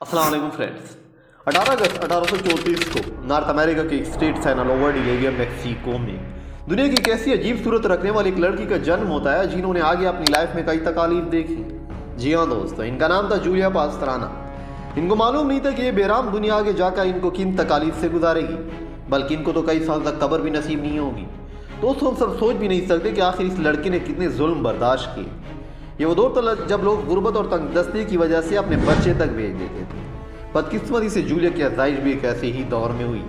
अस्सलाम वालेकुम फ्रेंड्स। 18 अगस्त 1834 को नॉर्थ अमेरिका के एक स्टेट सैनालोवा डिलेविया मैक्सिको में दुनिया की एक ऐसी अजीब सूरत रखने वाली एक लड़की का जन्म होता है जिन्होंने आगे अपनी लाइफ में कई तकालीफ देखी। जी हाँ दोस्तों, इनका नाम था जूलिया पास्त्राना। इनको मालूम नहीं था कि ये बेराम दुनिया आगे जाकर इनको किन तकालीफ से गुजारेगी, बल्कि इनको तो कई साल तक कब्र भी नसीब नहीं होगी। दोस्तों, हम सब सोच भी नहीं सकते कि आखिर इस लड़की ने कितने जुल्म बर्दाश्त किए। ये वो दौर था जब लोग गुर्बत और तंगदस्ती की वजह से अपने बच्चे तक भेज देते थे। बदकिस्मती से जूलिया की आज़ाइश भी एक ऐसे ही दौर में हुई।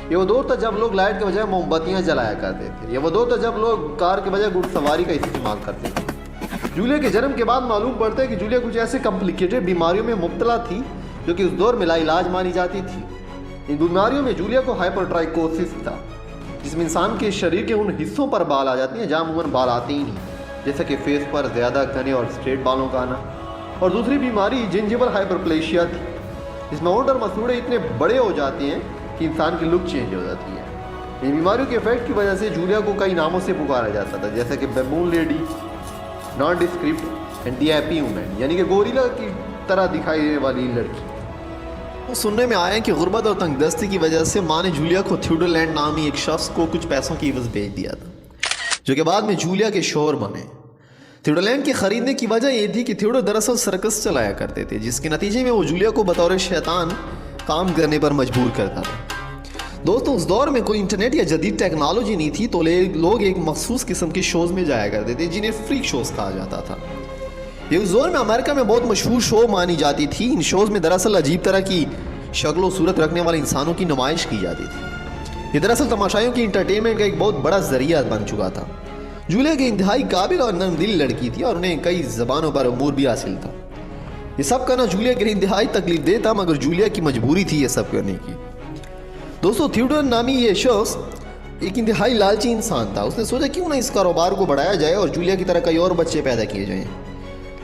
ये वो दौर था जब लोग लाइट के बजाय मोमबत्तियां जलाया करते थे। ये वो दौर था जब लोग कार के बजाय घुड़सवारी का इस्तेमाल करते थे। जूलिया के जन्म के बाद मालूम पड़ता है कि जूलिया कुछ ऐसे कॉम्प्लिकेटेड बीमारियों में मुब्तला थी जो कि उस दौर में लाइलाज मानी जाती थी। इन बीमारियों में जूलिया को हाइपरट्राइकोसिस था, जिसमें इंसान के शरीर के उन हिस्सों पर बाल आ जाती हैं जहाँ अमूमन बाल आते ही नहीं, जैसे कि फेस पर ज़्यादा घने और स्ट्रेट बालों का आना। और दूसरी बीमारी जिंजिवल हाइपरप्लेशिया थी, जिसमें होंठ और मसूड़े इतने बड़े हो जाते हैं कि इंसान की लुक चेंज हो जाती है। इन बीमारियों के इफेक्ट की वजह से जूलिया को कई नामों से पुकारा जाता था, जैसे कि baboon lady, nondescript and the happy women, यानी कि गोरिल्ला की तरह दिखाई देने वाली लड़की। तो सुनने में आया कि गुर्बत और तंगदस्ती की वजह से माँ ने जूलिया को थ्यूडरलैंड नामी एक शख्स को कुछ पैसों की एवज भेज दिया था, जो कि बाद में जूलिया के शोहर बने। थ्यूडरलैंड के खरीदने की वजह यह थी कि थ्यूडर दरअसल सर्कस चलाया करते थे, जिसके नतीजे में वो जूलिया को बतौर शैतान काम करने पर मजबूर करता था। दोस्तों, उस दौर में कोई इंटरनेट या जदीद टेक्नोलॉजी नहीं थी, तो लोग एक मखसूस किस्म के शोज़ में जाया करते थे जिन्हें फ्रीक शोज़ कहा जाता था। ये उस दौर में अमेरिका में बहुत मशहूर शो मानी जाती थी। इन शोज़ में दरअसल अजीब तरह की शक्ल व सूरत रखने वाले इंसानों की नुमाइश की जाती थी। ये दरअसल तमाशाइयों की इंटरटेनमेंट का एक बहुत बड़ा जरिया बन चुका था। जूलिया की इंतहाई काबिल और नरम दिल लड़की थी और उन्हें कई ज़बानों पर अमूर भी हासिल था। ये सब करना जूलिया के लिए इंतहाई तकलीफ दे था, मगर जूलिया की मजबूरी थी ये सब करने की। दोस्तों, थ्यूडर नामी ये शख्स एक इंतहाई लालची इंसान था। उसने सोचा क्यों ना इस कारोबार को बढ़ाया जाए और जूलिया की तरह कई और बच्चे पैदा किए जाएं,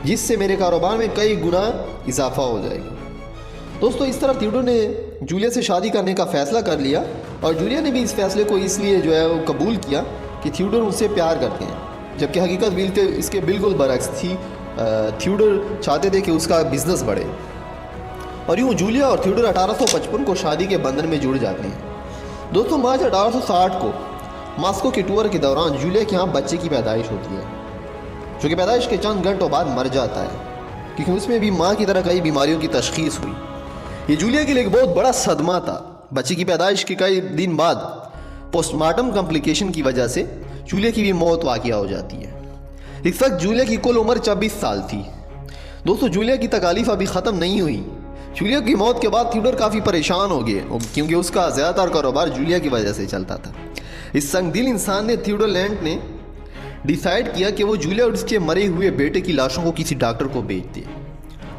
जिससे मेरे कारोबार में कई गुना इजाफा हो जाएगा। दोस्तों, इस तरह थ्यूडर ने जूलिया से शादी करने का फ़ैसला कर लिया और जूलिया ने भी इस फैसले को इसलिए जो है वो कबूल किया कि थ्यूडर उनसे प्यार करते हैं, जबकि हकीकत इसके बिल्कुल बरक्स थी। थ्यूडर चाहते थे कि उसका बिजनेस बढ़े। और यूँ जूलिया और थ्यूडर 1855 को शादी के बंधन में जुड़ जाते हैं। दोस्तों, मार्च 1860 को मॉस्को के टूर के दौरान जूलिया के यहाँ बच्चे की पैदाइश होती है, जो कि पैदाइश के चंद घंटों बाद मर जाता है, क्योंकि उसमें भी माँ की तरह कई बीमारियों की तशखीस हुई। ये जूलिया के लिए एक बहुत बड़ा सदमा था। बच्चे की पैदाइश के कई दिन बाद पोस्टमार्टम कॉम्प्लिकेशन की वजह से जूलिया की भी मौत वाक़िया हो जाती है। इस वक्त जूलिया की कुल उम्र 24 साल थी। दोस्तों, जूलिया की तकालीफ अभी ख़त्म नहीं हुई। जूलिया की मौत के बाद थ्यूडर काफ़ी परेशान हो गए, क्योंकि उसका ज़्यादातर कारोबार जूलिया की वजह से चलता था। इस संगदिल इंसान ने थ्यूडरलैंड ने डिसाइड किया कि वो जूलिया और उसके मरे हुए बेटे की लाशों को किसी डॉक्टर को बेच दे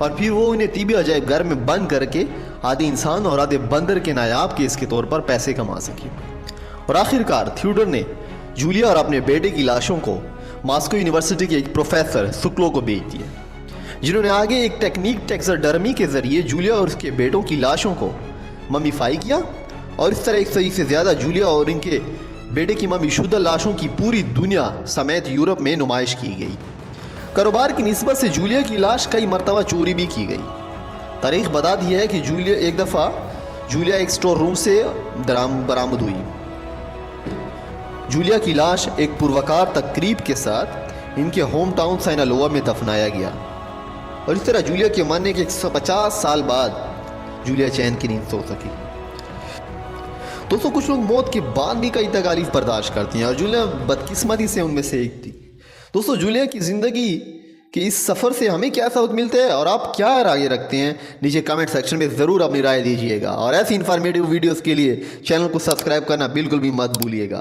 और फिर वो उन्हें तिब्बी अजायब घर में बंद करके आधे इंसान और आधे बंदर के नायाब केस के तौर पर पैसे कमा सके। और आखिरकार थ्यूडर ने जूलिया और अपने बेटे की लाशों को मॉस्को यूनिवर्सिटी के एक प्रोफेसर सुक्लो को बेच दिया, जिन्होंने आगे एक टेक्निक टैक्सोडर्मी के ज़रिए जूलिया और उसके बेटों की लाशों को ममीफाई किया। और इस तरह 100 से ज़्यादा जूलिया और इनके बेटे की ममीशुदा लाशों की पूरी दुनिया समेत यूरोप में नुमाइश की गई। कारोबार की निस्बत से जूलिया की लाश कई मरतबा चोरी भी की गई। तारीख बताती है कि एक दफ़ा जूलिया एक स्टोर रूम से बरामद हुई। जूलिया की लाश एक पुरवकार तकरीब के साथ इनके होम टाउन सैनालोवा में दफनाया गया। और इस तरह जूलिया के मरने के 150 साल बाद जूलिया चैन की नींद सो सकी। दोस्तों, कुछ लोग मौत के बाद भी कई तकालीफ बर्दाश्त करती हैं और जूलिया बदकिस्मती से उनमें से एक थी। दोस्तों, जूलिया की ज़िंदगी के इस सफ़र से हमें क्या सबक मिलते हैं और आप क्या राय रखते हैं, नीचे कमेंट सेक्शन में ज़रूर अपनी राय दीजिएगा। और ऐसी इन्फॉर्मेटिव वीडियोस के लिए चैनल को सब्सक्राइब करना बिल्कुल भी मत भूलिएगा।